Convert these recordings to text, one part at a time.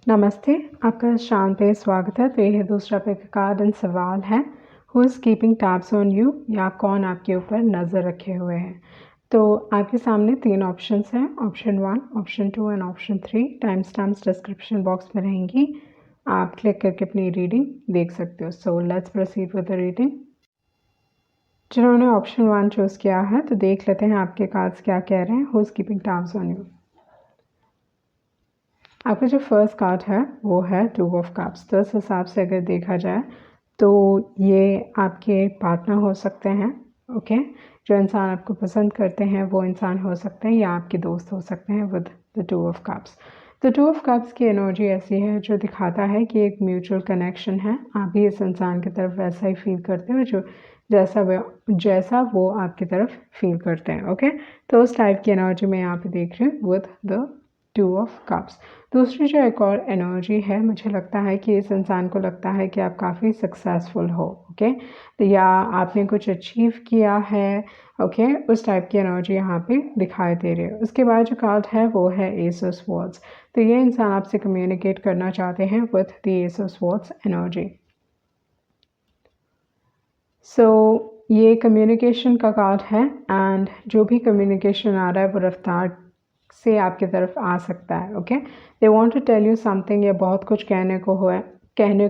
नमस्ते, आपका शाम पे स्वागत है। तो ये है दूसरा पिक कार्ड एंड सवाल है, who is keeping tabs on you, या कौन आपके ऊपर नज़र रखे हुए हैं। तो आपके सामने 3 ऑप्शंस हैं, option 1, option 2 and option 3। Time stamps description box में रहेंगी, आप क्लिक करके अपनी रीडिंग देख सकते हो। So let's proceed with the reading. जिन्होंने ऑप्शन 1 चूज़ किया है तो देख लेते हैं आपके कार्ड्स क्या कह रहे हैं, who is keeping tabs on you. आपका जो फर्स्ट कार्ड है वो है 2 ऑफ कप्स। तो इस हिसाब से अगर देखा जाए तो ये आपके पार्टनर हो सकते हैं, ओके। जो इंसान आपको पसंद करते हैं वो इंसान हो सकते हैं, या आपके दोस्त हो सकते हैं विद द 2 ऑफ कप्स। तो 2 ऑफ कप्स की एनर्जी ऐसी है जो दिखाता है कि एक म्यूचुअल कनेक्शन है। आप भी इस इंसान की तरफ वैसा ही फील करते हो जो जैसा वो आपकी तरफ फील करते हैं, ओके। तो उस टाइप की एनर्जी मैं यहाँ पे देख रही हूँ विद द 2 ऑफ कप्स। दूसरी जो एक और एनर्जी है, मुझे लगता है कि इस इंसान को लगता है कि आप काफ़ी सक्सेसफुल हो, ओके। तो या आपने कुछ अचीव किया है, ओके। उस टाइप की एनर्जी यहाँ पे दिखाई दे रही है। उसके बाद जो कार्ड है वो है एस ऑफ स्वॉर्ड्स। तो ये इंसान आपसे कम्युनिकेट करना चाहते हैं with the ace of swords energy. So ये कम्युनिकेशन का कार्ड है, एंड जो भी कम्युनिकेशन आ रहा है वो रफ्तार से आपकी तरफ आ सकता है, okay. They want to tell you something, या बहुत कुछ कहने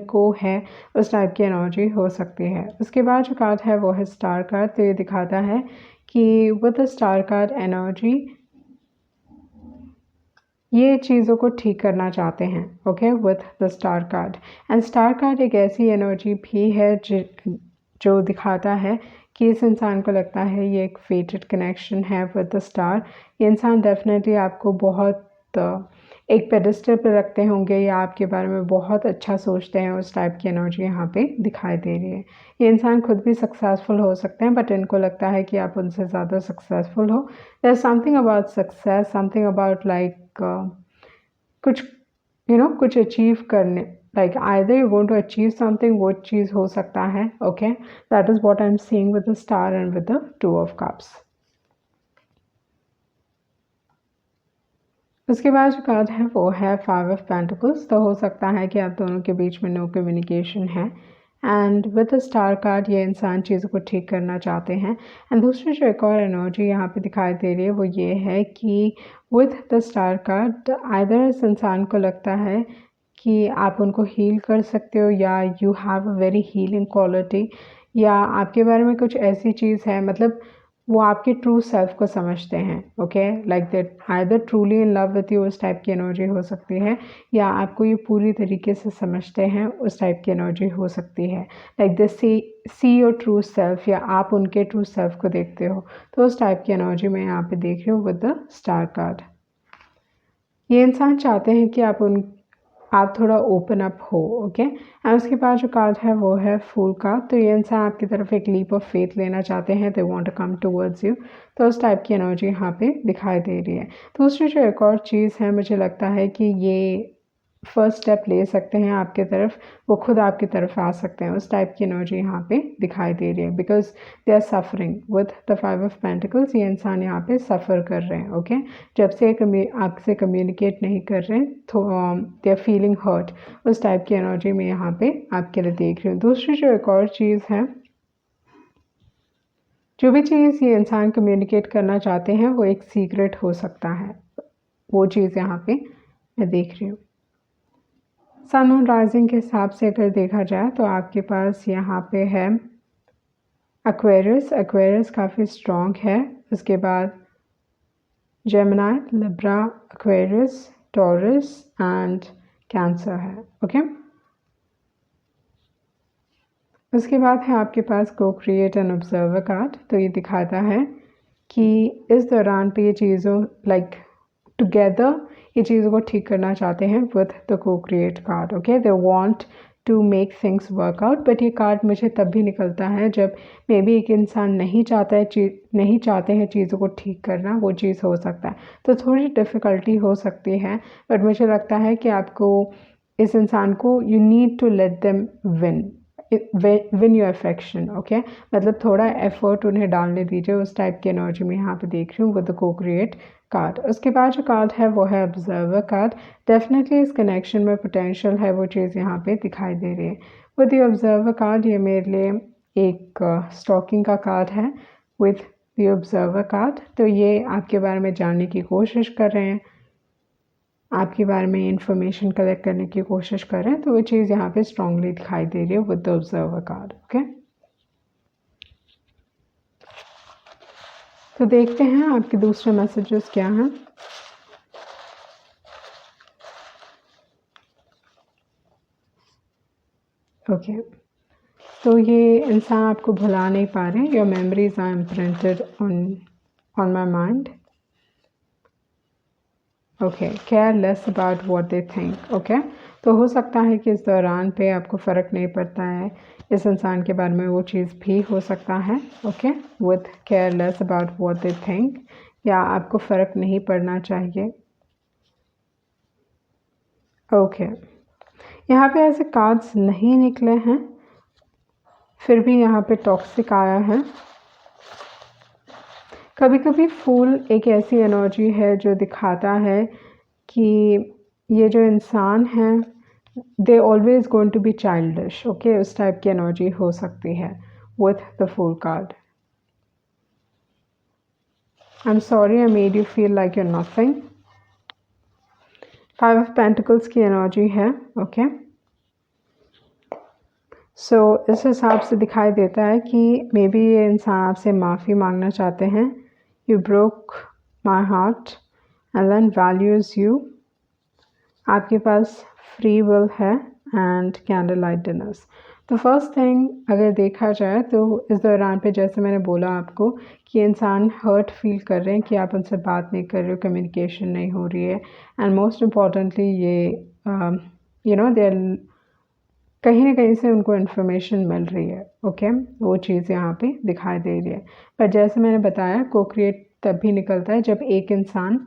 को है, उस टाइप की एनर्जी हो सकती है। उसके बाद जो कार्ड है वो है स्टार कार्ड। तो ये दिखाता है कि with the star card energy ये चीज़ों को ठीक करना चाहते हैं, okay, with the star card. And star card एक ऐसी एनर्जी भी है जो दिखाता है कि इस इंसान को लगता है ये एक फेटेड कनेक्शन है विद द स्टार। ये इंसान डेफिनेटली आपको बहुत एक पेडिस्टल पे रखते होंगे, या आपके बारे में बहुत अच्छा सोचते हैं, उस टाइप की एनर्जी यहाँ पे दिखाई दे रही है। ये इंसान खुद भी सक्सेसफुल हो सकते हैं, बट इनको लगता है कि आप उनसे ज़्यादा सक्सेसफुल हो। There is something about success, something about like कुछ कुछ अचीव करने, like either you want to achieve something, वो चीज़ हो सकता है, okay. That is what I am seeing with the star and with the 2 of cups. उसके बाद जो कार्ड है वो है 5 ऑफ पेंटिकल्स। तो हो सकता है कि आप दोनों के बीच में नो कम्युनिकेशन है, and with the star card ये इंसान चीज़ों को ठीक करना चाहते हैं। एंड दूसरी जो एक और एनर्जी यहाँ पे दिखाई दे रही है वो ये है कि with the star card either इस इंसान को लगता है कि आप उनको हील कर सकते हो, या you have a very healing quality, या आपके बारे में कुछ ऐसी चीज़ है, मतलब वो आपके ट्रू सेल्फ को समझते हैं, okay. Like that either truly in love with you, उस टाइप की एनर्जी हो सकती है, या आपको ये पूरी तरीके से समझते हैं, उस टाइप की एनर्जी हो सकती है। Like they see your true self, या आप उनके ट्रू सेल्फ को देखते हो। तो उस टाइप की एनर्जी मैं यहाँ पे देख रही हूँ विद द स्टार कार्ड। ये इंसान चाहते हैं कि आप थोड़ा ओपन अप हो, ओके। एंड उसके बाद जो कार्ड है वो है फूल का। तो ये इंसान आपकी तरफ एक लीप ऑफ फेथ लेना चाहते हैं, they want to come towards you. तो उस टाइप की एनर्जी यहाँ पे दिखाई दे रही है। दूसरी जो एक और चीज़ है, मुझे लगता है कि ये फर्स्ट स्टेप ले सकते हैं आपके तरफ, वो खुद आपकी तरफ आ सकते हैं, उस टाइप की एनर्जी यहाँ पे दिखाई दे रही है, because they are suffering with the 5 of pentacles. ये इंसान यहाँ पे सफ़र कर रहे हैं, ओके। जब से आपसे कम्युनिकेट नहीं कर रहे हैं तो दे आर फीलिंग हर्ट, उस टाइप की एनर्जी में यहाँ पे आपके लिए देख रही हूँ। दूसरी जो एक और चीज़ है, जो भी चीज़ ये इंसान कम्युनिकेट करना चाहते हैं वो एक सीक्रेट हो सकता है, वो चीज़ यहाँ पे मैं देख रही हूँ। सन मून राइजिंग के हिसाब से अगर देखा जाए तो आपके पास यहाँ पे है एक्वेरियस। एक्वेरियस काफ़ी स्ट्रॉन्ग है। उसके बाद Gemini, Libra, Aquarius, taurus and cancer है, ओके। उसके बाद है आपके पास को क्रिएट एंड ऑब्जर्वर कार्ड। तो ये दिखाता है कि इस दौरान पे ये चीज़ों लाइक टुगेदर ये चीज़ों को ठीक करना चाहते हैं विथ द को create card, okay. They want to make things work out, but ये कार्ड मुझे तब भी निकलता है जब मे बी एक इंसान नहीं चाहते हैं चीज़ों को ठीक करना, वो चीज़ हो सकता है। तो थोड़ी डिफ़िकल्टी हो सकती है, बट मुझे लगता है कि आपको इस इंसान को you need to let them win your affection, okay. मतलब थोड़ा एफर्ट उन्हें डालने दीजिए, उस टाइप की एनर्जी में यहाँ पे देख रही हूँ विद द को क्रिएट कार्ड। उसके बाद जो कार्ड है वो है ऑब्जर्वर कार्ड। डेफिनेटली इस कनेक्शन में पोटेंशियल है, वो चीज़ यहाँ पे दिखाई दे रही है। विद द ऑब्जर्वर कार्ड ये मेरे लिए एक स्टॉकिंग का कार्ड है विथ द ऑब्जर्वर कार्ड। तो ये आपके बारे में जानने की कोशिश कर रहे हैं, आपके बारे में इंफॉर्मेशन कलेक्ट करने की कोशिश कर रहे हैं, तो वो चीज़ यहाँ पे स्ट्रांगली दिखाई दे रही है with the observer card. Okay, तो देखते हैं आपके दूसरे मैसेजेस क्या हैं। ओके, तो ये इंसान आपको भुला नहीं पा रहे। Your memories are imprinted on my mind. Okay, care less about what they think. Okay, तो हो सकता है कि इस दौरान पे आपको फ़र्क नहीं पड़ता है इस इंसान के बारे में, वो चीज़ भी हो सकता है। Okay, with care less about what they think, या आपको फ़र्क नहीं पड़ना चाहिए। ओके, यहाँ पे ऐसे कार्ड्स नहीं निकले हैं, फिर भी यहाँ पे टॉक्सिक आया है। कभी कभी फूल एक ऐसी एनर्जी है जो दिखाता है कि ये जो इंसान है they always going to be childish. Okay, उस टाइप की एनर्जी हो सकती है with the fool card. I am sorry I made you feel like you're nothing. 5 of pentacles की एनर्जी है। ओके, सो इस हिसाब से दिखाई देता है कि मे बी ये इंसान आपसे माफ़ी मांगना चाहते हैं। You broke my heart and then values you. आपके पास फ्री विल है एंड कैंडल लाइट डिनर्स। तो फर्स्ट थिंग अगर देखा जाए तो इस दौरान पे जैसे मैंने बोला आपको कि इंसान हर्ट फील कर रहे हैं कि आप उनसे बात नहीं कर रहे हो, कम्युनिकेशन नहीं हो रही है, एंड मोस्ट इम्पॉर्टेंटली ये यू नो दे कहीं ना कहीं से उनको इन्फॉर्मेशन मिल रही है। ओके, वो चीज़ यहाँ पे दिखाई दे रही है। पर जैसे मैंने बताया को क्रिएट तब भी निकलता है जब एक इंसान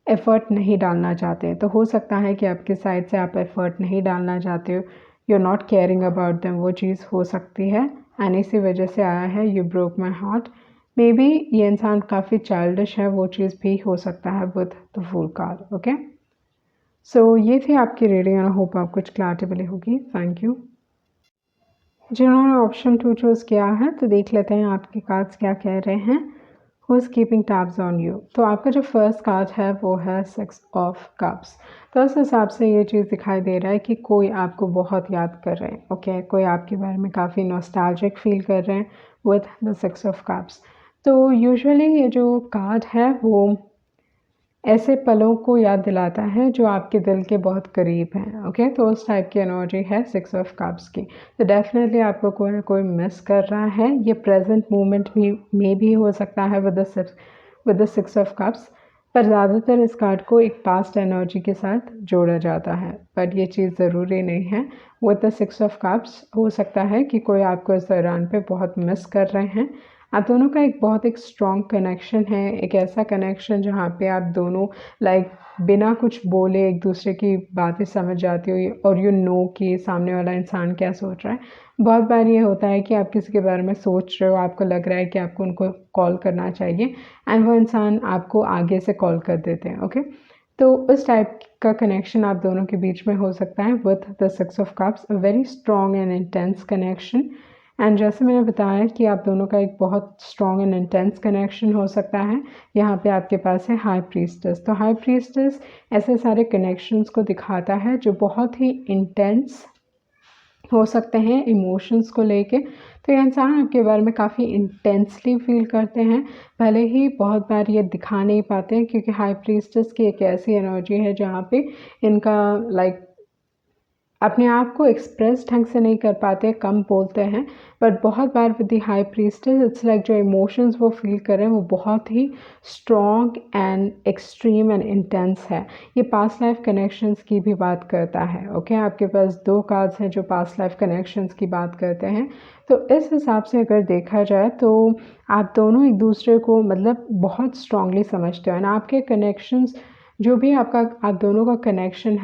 एफ़र्ट नहीं डालना चाहते। तो हो सकता है कि आपके साइड से आप एफ़र्ट नहीं डालना चाहते हो, you are not caring about them, वो चीज़ हो सकती है एंड इसी वजह से आया है you broke my heart. May be ये इंसान काफ़ी चाइल्डिश है, वो चीज़ भी हो सकता है with the fool card. Okay, so ये थी आपकी रीडिंग एंड आई होप आप कुछ क्लैरिटी मिली होगी। Thank you. जिन्होंने ऑप्शन 2 चूज़ किया है तो देख लेते हैं आपके कार्ड्स क्या कह रहे हैं। Who is keeping tabs on you. तो आपका जो फर्स्ट कार्ड है वो है 6 ऑफ कप्स। तो इस हिसाब से ये चीज़ दिखाई दे रहा है कि कोई आपको बहुत याद कर रहे हैं। ओके, कोई आपके बारे में काफ़ी नॉस्टैल्जिक फील कर रहे हैं विथ द 6 ऑफ कप्स। तो यूजुअली ये जो कार्ड है वो ऐसे पलों को याद दिलाता है जो आपके दिल के बहुत करीब हैं। ओके, तो उस टाइप की एनर्जी है 6 ऑफ कप्स की। तो डेफिनेटली आपको कोई ना कोई मिस कर रहा है। ये प्रेजेंट मोमेंट भी हो सकता है विद द 6 ऑफ कप्स, पर ज़्यादातर इस कार्ड को एक पास्ट एनर्जी के साथ जोड़ा जाता है, पर ये चीज़ ज़रूरी नहीं है। विद द 6 ऑफ कप्स हो सकता है कि कोई आपको इस दौरान पे बहुत मिस कर रहे हैं। आप दोनों का एक स्ट्रॉन्ग कनेक्शन है, एक ऐसा कनेक्शन जहाँ पे आप दोनों बिना कुछ बोले एक दूसरे की बातें समझ जाती हो और यू नो कि सामने वाला इंसान क्या सोच रहा है। बहुत बार ये होता है कि आप किसी के बारे में सोच रहे हो, आपको लग रहा है कि आपको उनको कॉल करना चाहिए एंड वो इंसान आपको आगे से कॉल कर देते हैं। ओके, तो उस टाइप का कनेक्शन आप दोनों के बीच में हो सकता है with the 6 of cups, a very strong and intense connection. And जैसे मैंने बताया कि आप दोनों का एक बहुत स्ट्रॉन्ग एंड इंटेंस कनेक्शन हो सकता है। यहाँ पे आपके पास है हाई प्रीस्टेस। तो हाई प्रीस्टेस ऐसे सारे कनेक्शंस को दिखाता है जो बहुत ही इंटेंस हो सकते हैं इमोशंस को लेके। तो ये इंसान आपके बारे में काफ़ी इंटेंसली फील करते हैं, भले ही बहुत बार ये दिखा नहीं पाते हैं, क्योंकि हाई प्रीस्टेस की एक ऐसी एनर्जी है जहाँ पे इनका अपने आप को एक्सप्रेस ढंग से नहीं कर पाते, कम बोलते हैं, बट बहुत बार with the high priestess it's like जो इमोशंस वो फील कर रहे हैं वो बहुत ही strong and extreme and intense है। ये पास्ट लाइफ कनेक्शंस की भी बात करता है। ओके, आपके पास 2 कार्ड्स हैं जो पास्ट लाइफ कनेक्शंस की बात करते हैं। तो इस हिसाब से अगर देखा जाए तो आप दोनों एक दूसरे को बहुत स्ट्रांगली समझते हो एंड आपके कनेक्शंस जो भी आप दोनों का कनेक्शन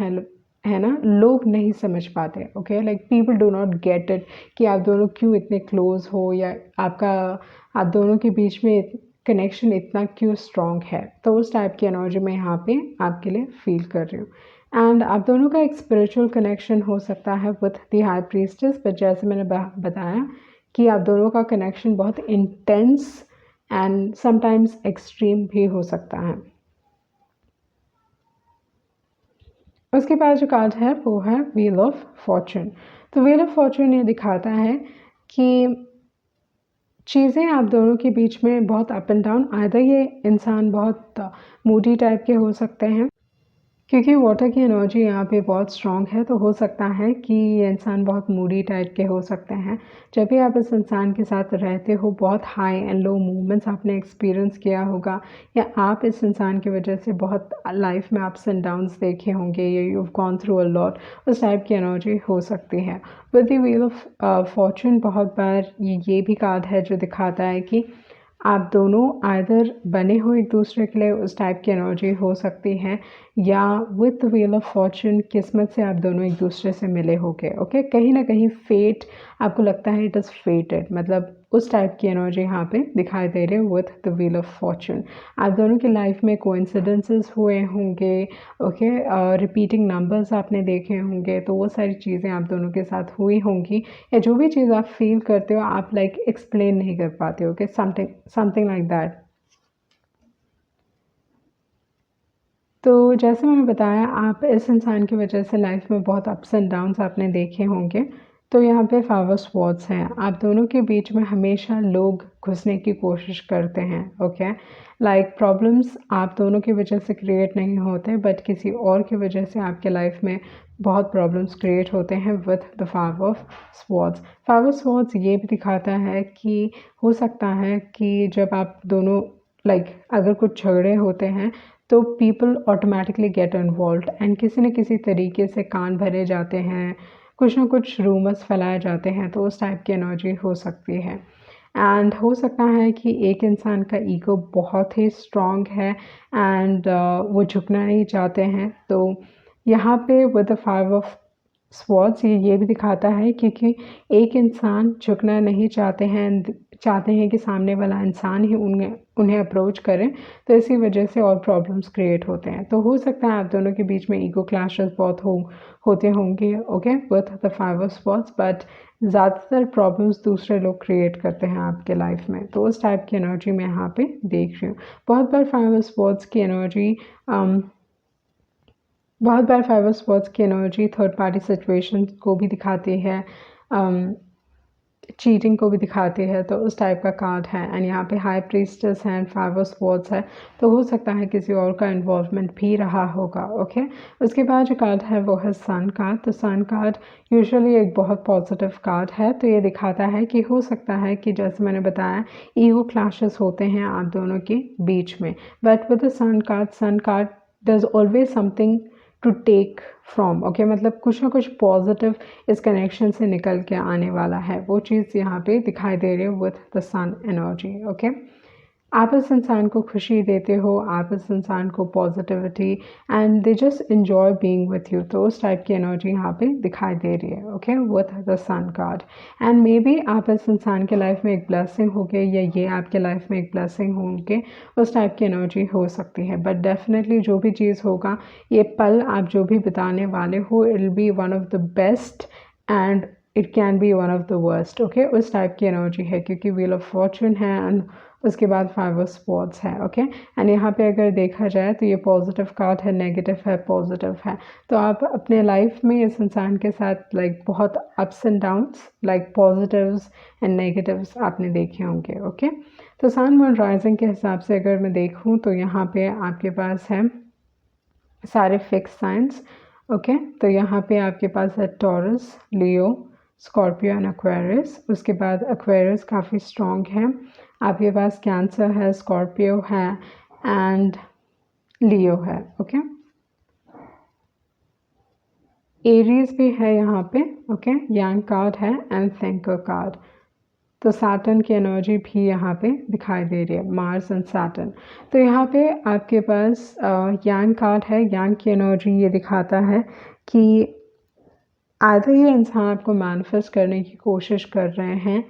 है ना, लोग नहीं समझ पाते। Okay, people do not get it कि आप दोनों क्यों इतने क्लोज हो, या आप दोनों के बीच में कनेक्शन इतना क्यों स्ट्रॉन्ग है। तो उस टाइप की एनर्जी मैं यहाँ पे आपके लिए फील कर रही हूँ। एंड आप दोनों का एक स्पिरिचुअल कनेक्शन हो सकता है with the high priestess, but जैसे मैंने बताया कि आप दोनों का कनेक्शन बहुत इंटेंस एंड समटाइम्स एक्सट्रीम भी हो सकता है। उसके बाद जो कार्ड है वो है व्हील ऑफ फॉर्चून। तो व्हील ऑफ फॉर्चून ये दिखाता है कि चीज़ें आप दोनों के बीच में बहुत अप एंड डाउन, आइदर ये इंसान बहुत मूडी टाइप के हो सकते हैं, क्योंकि वाटर की एनर्जी यहाँ पे बहुत स्ट्रॉन्ग है, तो हो सकता है कि ये इंसान बहुत मूडी टाइप के हो सकते हैं। जब भी आप इस इंसान के साथ रहते हो बहुत हाई एंड लो मूवमेंट्स आपने एक्सपीरियंस किया होगा, या आप इस इंसान की वजह से बहुत लाइफ में अप्स एंड डाउन्स देखे होंगे, या you have gone through a lot, उस टाइप की एनर्जी हो सकती है। With the wheel of Fortune बहुत बार ये भी कार्ड है जो दिखाता है कि आप दोनों आइदर बने हो एक दूसरे के लिए, उस टाइप की एनर्जी हो सकती है, या विथ व्हील ऑफ फॉर्चून किस्मत से आप दोनों एक दूसरे से मिले होगे। ओके, कहीं ना कहीं फेट आपको लगता है इट इज़ फेटेड, मतलब उस टाइप की एनर्जी यहाँ पे दिखाई दे रही है with the wheel of Fortune. आप दोनों की लाइफ में कोइंसिडेंसेस हुए होंगे, ओके, रिपीटिंग नंबर्स आपने देखे होंगे, तो वो सारी चीज़ें आप दोनों के साथ हुई होंगी, या जो भी चीज़ आप फील करते हो आप लाइक एक्सप्लेन नहीं कर पाते हो, ओके, समथिंग लाइक दैट। तो जैसे मैंने बताया आप इस इंसान की वजह से लाइफ में बहुत अप्स एंड डाउन्स आपने देखे होंगे। तो यहाँ पे 5 ऑफ स्वॉर्ड्स हैं, आप दोनों के बीच में हमेशा लोग घुसने की कोशिश करते हैं। ओके, लाइक प्रॉब्लम्स आप दोनों की वजह से क्रिएट नहीं होते, बट किसी और की वजह से आपके लाइफ में बहुत प्रॉब्लम्स क्रिएट होते हैं with the 5 of swords. 5 of swords ये भी दिखाता है कि हो सकता है कि जब आप दोनों लाइक अगर कुछ झगड़े होते हैं तो people automatically get involve and किसी न किसी तरीके से कान भरे जाते हैं, कुछ ना कुछ रूमर्स फैलाए जाते हैं, तो उस टाइप की एनर्जी हो सकती है। एंड हो सकता है कि एक इंसान का ईगो बहुत ही स्ट्रॉन्ग है एंड वो झुकना नहीं चाहते हैं। तो यहाँ पे विद द 5 ऑफ स्वॉर्ड्स ये भी दिखाता है क्योंकि एक इंसान झुकना नहीं चाहते हैं, चाहते हैं कि सामने वाला इंसान ही उन्हें अप्रोच करें, तो इसी वजह से और प्रॉब्लम्स क्रिएट होते हैं। तो हो सकता है आप दोनों के बीच में ईगो क्लैशेस बहुत होते होंगे, okay, with the 5 of swords, but ज़्यादातर प्रॉब्लम्स दूसरे लोग क्रिएट करते हैं आपके लाइफ में, तो उस टाइप की एनर्जी मैं यहाँ पे देख रही हूँ। बहुत बार 5 ऑफ स्वॉर्ड्स की एनर्जी बहुत बार 5 ऑफ स्वॉर्ड्स की एनर्जी थर्ड पार्टी सिचुएशन को भी दिखाती है, चीटिंग को भी दिखाती है, तो उस टाइप का कार्ड है। एंड यहाँ पे हाई प्रीस्टेस है एंड 5 ऑफ स्वॉर्ड्स है, तो हो सकता है किसी और का इन्वॉल्वमेंट भी रहा होगा। ओके, उसके बाद जो कार्ड है वो है सन कार्ड। तो सन कार्ड यूजुअली एक बहुत पॉजिटिव कार्ड है, तो ये दिखाता है कि हो सकता है कि जैसे मैंने बताया ईगो क्लैशेस होते हैं आप दोनों के बीच में, but with the sun card does always something to take from, okay, मतलब कुछ ना कुछ पॉजिटिव इस कनेक्शन से निकल के आने वाला है, वो चीज़ यहाँ पे दिखाई दे रही है with the sun energy. Okay, आप इस इंसान को खुशी देते हो, आप इस इंसान को positivity and they just enjoy being with you, तो उस टाइप की एनर्जी यहाँ पे दिखाई दे रही है। Okay, with the sun card. And maybe आप इस इंसान के लाइफ में एक ब्लेसिंग होंगे, या ये आपके लाइफ में एक ब्लेसिंग होंगे, उस टाइप की एनर्जी हो सकती है। बट डेफिनेटली जो भी चीज़ होगा, ये पल आप जो भी बिताने वाले हो, it will be one of the best and it can be one of the worst. Okay, उस टाइप की एनर्जी है, क्योंकि व्हील ऑफ फॉर्चून है एंड उसके बाद 5 ऑफ स्वॉर्ड्स है। ओके, एंड यहाँ पे अगर देखा जाए तो ये पॉजिटिव कार्ड है, नेगेटिव है, पॉजिटिव है, तो आप अपने लाइफ में इस इंसान के साथ लाइक बहुत ups and downs, like positives and negatives आपने देखे होंगे। ओके, तो सन मून राइजिंग के हिसाब से अगर मैं देखूँ तो यहाँ पे आपके पास है सारे फिक्स साइंस। ओके, तो यहाँ पे आपके पास है taurus, Leo, Scorpio and Aquarius. उसके बाद एक्वेरियस काफ़ी स्ट्रॉन्ग है, आपके पास कैंसर है, स्कॉर्पियो है एंड लियो है। ओके, एरीज भी है यहाँ पे। ओके, यांग कार्ड है एंड थिंकर कार्ड। तो सैटर्न की एनर्जी भी यहाँ पे दिखाई दे रही है, मार्स एंड सैटर्न। तो यहाँ पे आपके पास यांग कार्ड है, यांग की एनर्जी ये दिखाता है कि आधा ये इंसान आपको मैनिफेस्ट करने की कोशिश कर रहे हैं,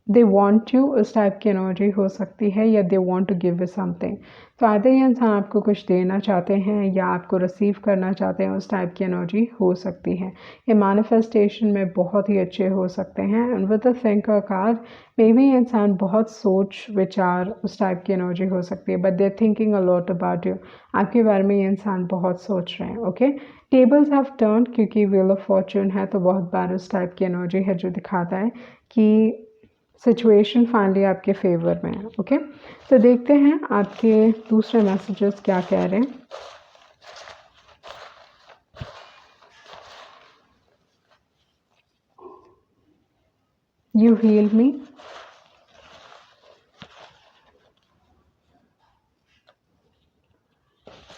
दे वॉन्ट यू, उस टाइप की एनर्जी हो सकती है, या they want to give you something. तो आधे ये इंसान आपको कुछ देना चाहते हैं या आपको रिसीव करना चाहते हैं, उस टाइप की एनर्जी हो सकती है। ये मैनिफेस्टेशन में बहुत ही अच्छे हो सकते हैं। And with the thinker card, may be ये इंसान बहुत सोच विचार, उस टाइप की एनर्जी हो सकती है, but they are thinking a lot about you. आपके बारे में ये इंसान बहुत सोच रहे हैं। ओके, टेबल्स हैव टर्न, क्योंकि व्हील ऑफ फॉर्चून है, तो बहुत बार उस टाइप की एनर्जी है जो दिखाता है कि सिचुएशन फाइनली आपके फेवर में है। ओके, तो देखते हैं आपके दूसरे मैसेजेस क्या कह रहे हैं। You heal me,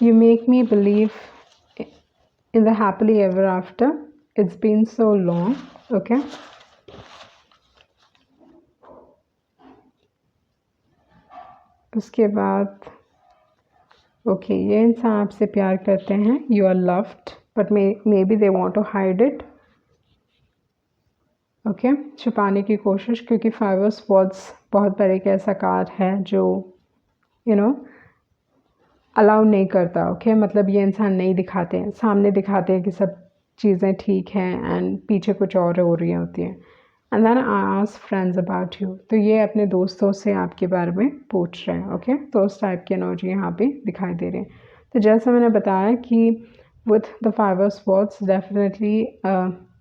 you make me believe in the happily ever after, it's been so long. Okay, उसके बाद ओके, ये इंसान आपसे प्यार करते हैं, you are loved, but maybe they want to hide it. Okay, छुपाने की कोशिश, क्योंकि 5 ऑफ स्वॉर्ड्स बहुत बड़े एक ऐसा कार्ड है जो अलाउ नहीं करता। ओके, मतलब ये इंसान नहीं दिखाते हैं, सामने दिखाते हैं कि सब चीज़ें ठीक हैं एंड पीछे कुछ और हो रही होती हैं। And then I ask friends about you, तो ये अपने दोस्तों से आपके बारे में पूछ रहे हैं। ओके, तो उस टाइप की एनर्जी यहाँ पे दिखाई दे रही है। तो जैसा मैंने बताया कि with the 5 of swords definitely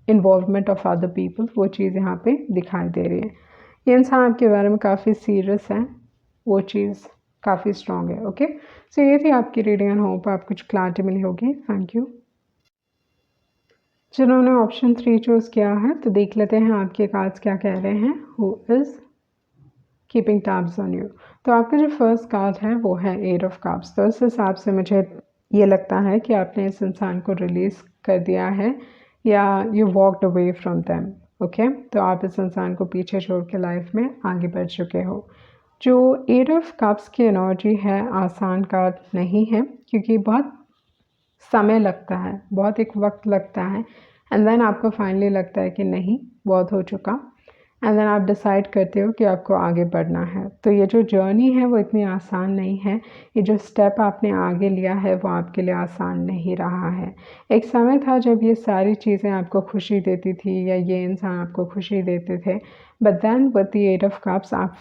involvement of other people, वो चीज़ यहाँ पे दिखाई दे रही है। ये इंसान आपके बारे में काफ़ी सीरियस है, वो चीज़ काफ़ी स्ट्रॉन्ग है। ओके, सो ये थी आपकी रीडिंग एंड होप आप कुछ क्लैरिटी मिली होगी। Thank you. जिन्होंने ऑप्शन 3 चूज़ किया है, तो देख लेते हैं आपके कार्ड्स क्या कह रहे हैं। Who is keeping tabs on you. तो आपका जो फर्स्ट कार्ड है वो है 8 ऑफ कप्स। तो इस हिसाब से मुझे ये लगता है कि आपने इस इंसान को रिलीज़ कर दिया है या you walked away from them. Okay, तो आप इस इंसान को पीछे छोड़ के लाइफ में आगे बढ़ चुके हो। जो 8 ऑफ कप्स की एनर्जी है, आसान कार्ड नहीं है, क्योंकि बहुत समय लगता है, बहुत एक वक्त लगता है, एंड देन आपको फाइनली लगता है कि नहीं, बहुत हो चुका, एंड देन आप डिसाइड करते हो कि आपको आगे बढ़ना है। तो ये जो जर्नी है वो इतनी आसान नहीं है, ये जो स्टेप आपने आगे लिया है वो आपके लिए आसान नहीं रहा है। एक समय था जब ये सारी चीज़ें आपको खुशी देती थी या ये इंसान आपको खुशी देते थे, but then with the 8 of cups आप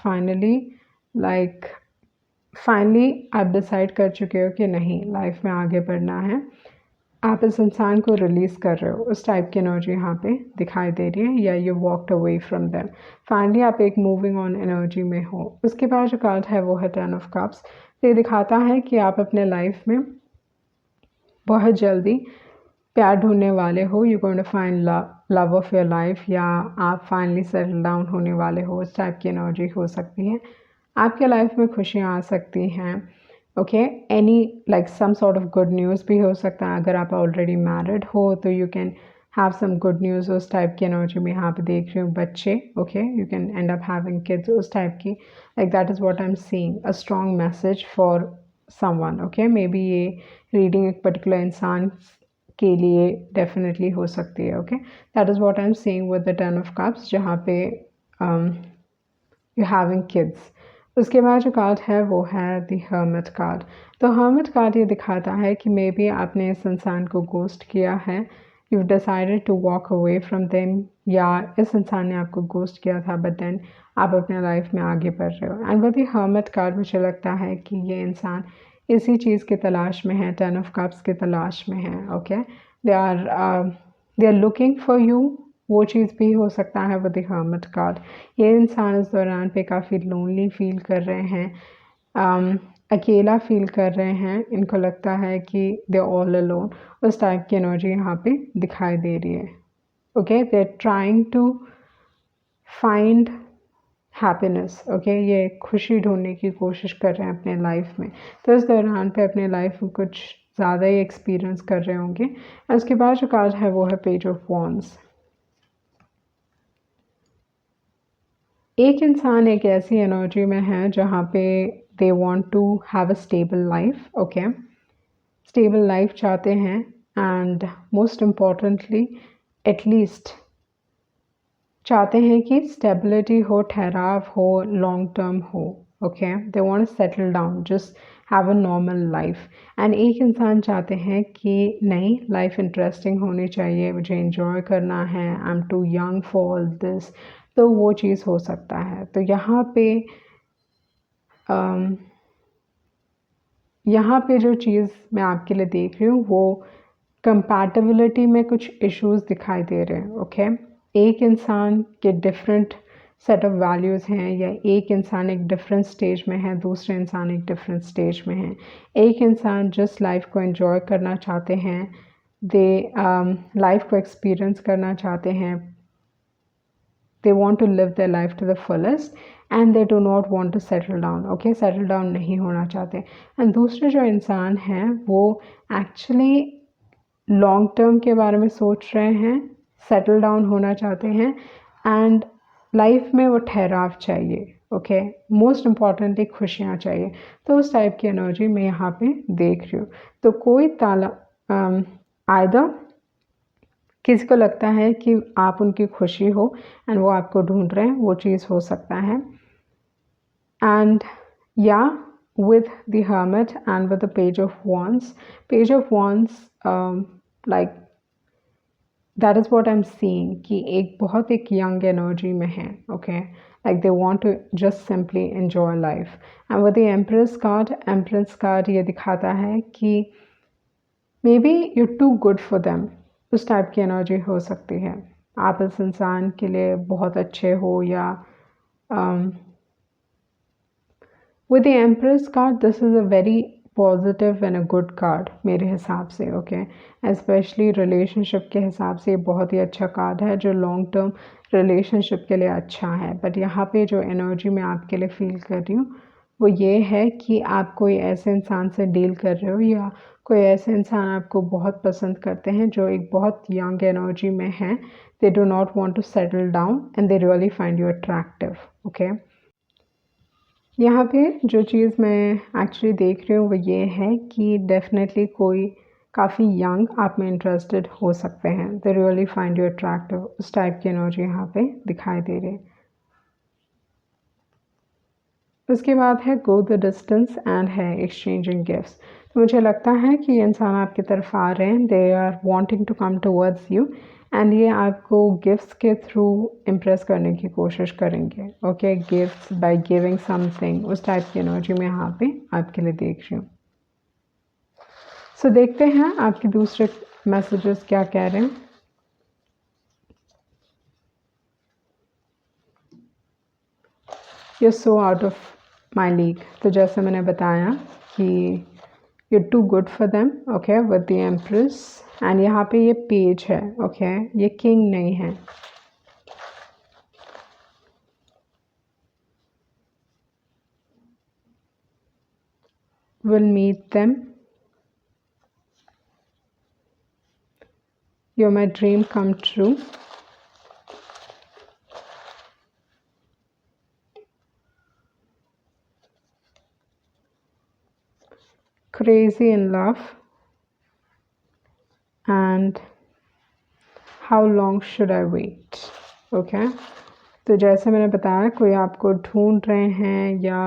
फाइनली आप डिसाइड कर चुके हो कि नहीं, लाइफ में आगे बढ़ना है। आप इस इंसान को रिलीज़ कर रहे हो, उस टाइप की एनर्जी यहाँ पे दिखाई दे रही है, या you walked away from them. Finally आप एक मूविंग ऑन एनर्जी में हो। उसके बाद जो कार्ड है वो है 10 ऑफ कप्स। तो ये दिखाता है कि आप अपने लाइफ में बहुत जल्दी प्यार ढूंढने वाले हो, you going to find love of your life, या आप फाइनली सेटल डाउन होने वाले हो, उस टाइप की एनर्जी हो सकती है। आपके लाइफ में खुशियाँ आ सकती हैं। Okay, any like some sort of good news भी हो सकता है। अगर आप ऑलरेडी मैरिड हो तो you can have some good news, उस टाइप की एनर्जी में यहाँ पे देख रही हूँ। बच्चे, okay, you can end up having kids, उस टाइप की, like that is what I am seeing, a strong message for someone. Okay, maybe ये रीडिंग एक पर्टिकुलर इंसान के लिए डेफिनेटली हो सकती है। Okay, that is what I am seeing with the 10 of cups, जहाँ पे यू हैविंग किड्स। उसके बाद जो कार्ड है वो है द हर्मिट कार्ड। तो हर्मिट कार्ड ये दिखाता है कि मे बी आपने इस इंसान को गोस्ट किया है, you decided to walk away from them, या इस इंसान ने आपको गोस्ट किया था बट देन आप अपने लाइफ में आगे बढ़ रहे हो। And with the hermit card मुझे लगता है कि ये इंसान इसी चीज़ की तलाश में है, 10 ऑफ कप्स की तलाश में है। Okay, they are looking for you, वो चीज़ भी हो सकता है विद द हर्मिट कार्ड। ये इंसान इस दौरान पे काफ़ी लोनली फील कर रहे हैं, अकेला फील कर रहे हैं, इनको लगता है कि दे ऑल अलोन, उस टाइप की एनर्जी यहाँ पे दिखाई दे रही है। Okay, they are trying to find happiness. Okay, ये खुशी ढूंढने की कोशिश कर रहे हैं अपने लाइफ में। तो इस दौरान पे अपने लाइफ में कुछ ज़्यादा ही एक्सपीरियंस कर रहे होंगे। उसके बाद जो कार्ड है वो है पेज ऑफ वॉन्ड्स। एक इंसान एक ऐसी एनर्जी में है जहाँ पे they want to have a stable life. Okay, stable life चाहते हैं, एंड मोस्ट इम्पॉर्टेंटली एटलीस्ट चाहते हैं कि स्टेबिलिटी हो, ठहराव हो, लॉन्ग टर्म हो। Okay, they want to settle down, just have a normal life. And एक इंसान चाहते हैं कि नहीं, लाइफ इंटरेस्टिंग होनी चाहिए, मुझे इंजॉय करना है, I am too young for all this, तो वो चीज़ हो सकता है। तो यहाँ पे जो चीज़ मैं आपके लिए देख रही हूँ वो कंपैटिबिलिटी में कुछ इश्यूज दिखाई दे रहे हैं। ओके, एक इंसान के डिफरेंट सेट ऑफ वैल्यूज़ हैं, या एक इंसान एक डिफरेंट स्टेज में है, दूसरे इंसान एक डिफरेंट स्टेज में है। एक इंसान जस्ट लाइफ को एंजॉय करना चाहते हैं, दे लाइफ को एक्सपीरियंस करना चाहते हैं, they want to live their life to the fullest and they do not want to settle down. Okay, settle down नहीं होना चाहते। एंड दूसरे जो इंसान हैं वो एक्चुअली लॉन्ग टर्म के बारे में सोच रहे हैं, सेटल डाउन होना चाहते हैं, एंड लाइफ में वो ठहराव चाहिए। ओके, मोस्ट इम्पॉर्टेंटली खुशियाँ चाहिए। तो उस टाइप की एनर्जी मैं यहाँ पे देख रही हूँ। तो कोई ताला आइदर किसी को लगता है कि आप उनकी खुशी हो एंड वो आपको ढूंढ रहे हैं, वो चीज़ हो सकता है। एंड या with the hermit and with the page of wands, like that is what I'm seeing कि एक बहुत एक young energy में है। okay, like they want to just simply enjoy life। and with the empress card ये दिखाता है कि maybe you're too good for them। उस टाइप की एनर्जी हो सकती है, आप इस इंसान के लिए बहुत अच्छे हो, या with the empress card this is a very positive and a good card मेरे हिसाब से। ओके, स्पेशली रिलेशनशिप के हिसाब से ये बहुत ही अच्छा कार्ड है, जो लॉन्ग टर्म रिलेशनशिप के लिए अच्छा है। बट यहाँ पे जो एनर्जी मैं आपके लिए फील कर रही हूँ वो ये है कि आप कोई ऐसे इंसान से डील कर रहे हो, या कोई ऐसे इंसान आपको बहुत पसंद करते हैं जो एक बहुत यंग एनर्जी में है, they do not want to settle down and they really find you attractive. Okay, यहाँ पे जो चीज़ मैं एक्चुअली देख रही हूँ वो ये है कि डेफिनेटली कोई काफ़ी यंग आप में इंटरेस्टेड हो सकते हैं, दे रियली फाइंड यू अट्रैक्टिव। उस टाइप की एनर्जी यहाँ पे दिखाई दे रही है। उसके बाद है गो द डिस्टेंस एंड है एक्सचेंजिंग गिफ्ट्स। तो मुझे लगता है कि ये इंसान आपकी तरफ आ रहे हैं, they are wanting to come towards you, and ये आपको गिफ्ट्स के थ्रू इम्प्रेस करने की कोशिश करेंगे। Okay, gifts by giving something, उस टाइप की एनर्जी मैं यहाँ पे आपके लिए देख रही हूँ। सो देखते हैं आपके दूसरे मैसेजेस क्या कह रहे हैं। You so out of my league. तो जैसे मैंने बताया कि you're too good for them। okay, with the empress, and यहाँ पे ये पेज है। okay, ये किंग नहीं है। will meet them, you're my dream come true, crazy in love, and how long should I wait। okay, तो जैसे मैंने बताया कोई आपको ढूंढ रहे हैं, या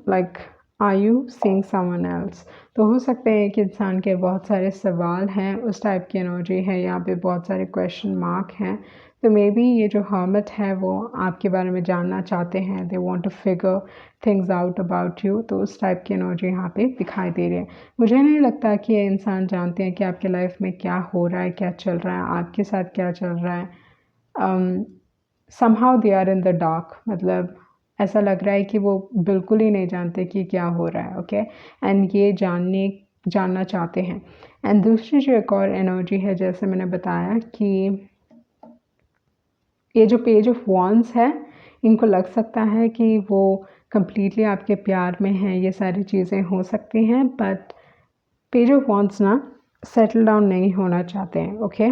like are you seeing someone else. तो हो सकते हैं कि इंसान के बहुत सारे सवाल हैं, उस टाइप की एनर्जी है, यहाँ पे बहुत सारे क्वेश्चन मार्क हैं। तो मे बी ये जो हर्मिट है वो आपके बारे में जानना चाहते हैं, they want to figure things out about you. तो उस टाइप की एनर्जी यहाँ पे दिखाई दे रही है। मुझे नहीं लगता कि ये इंसान जानते हैं कि आपके लाइफ में क्या हो रहा है, क्या चल रहा है, आपके साथ क्या चल रहा है। Somehow they are in the dark, मतलब ऐसा लग रहा है कि वो बिल्कुल ही नहीं जानते कि क्या हो रहा है। ओके, एंड ये जानना चाहते हैं। एंड दूसरी जो एक और एनर्जी है, जैसे मैंने बताया कि ये जो पेज ऑफ वॉन्ड्स है, इनको लग सकता है कि वो कम्प्लीटली आपके प्यार में हैं, ये सारी चीज़ें हो सकती हैं, बट पेज ऑफ वॉन्ड्स ना सेटल डाउन नहीं होना चाहते हैं। Okay,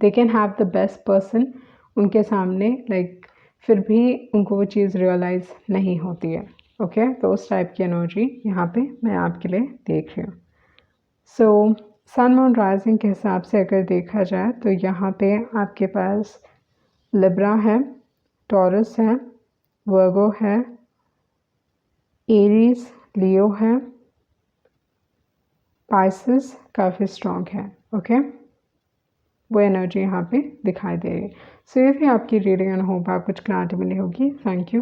they can have the best person उनके सामने, लाइक फिर भी उनको वो चीज़ रियलाइज़ नहीं होती है। ओके, तो उस टाइप की एनर्जी यहाँ पे मैं आपके लिए देख रही हूँ। सो सन मून राइजिंग के हिसाब से अगर देखा जाए तो यहाँ पे आपके पास लिब्रा है, टॉरस है, वर्गो है, एरीज, लियो है, पाइसेस काफ़ी स्ट्रॉन्ग है। ओके, वो एनर्जी यहाँ पे दिखाई दे रही है। सो ये थी आपकी रीडिंग एंड होप आपको कुछ क्लैरिटी मिली होगी। Thank you.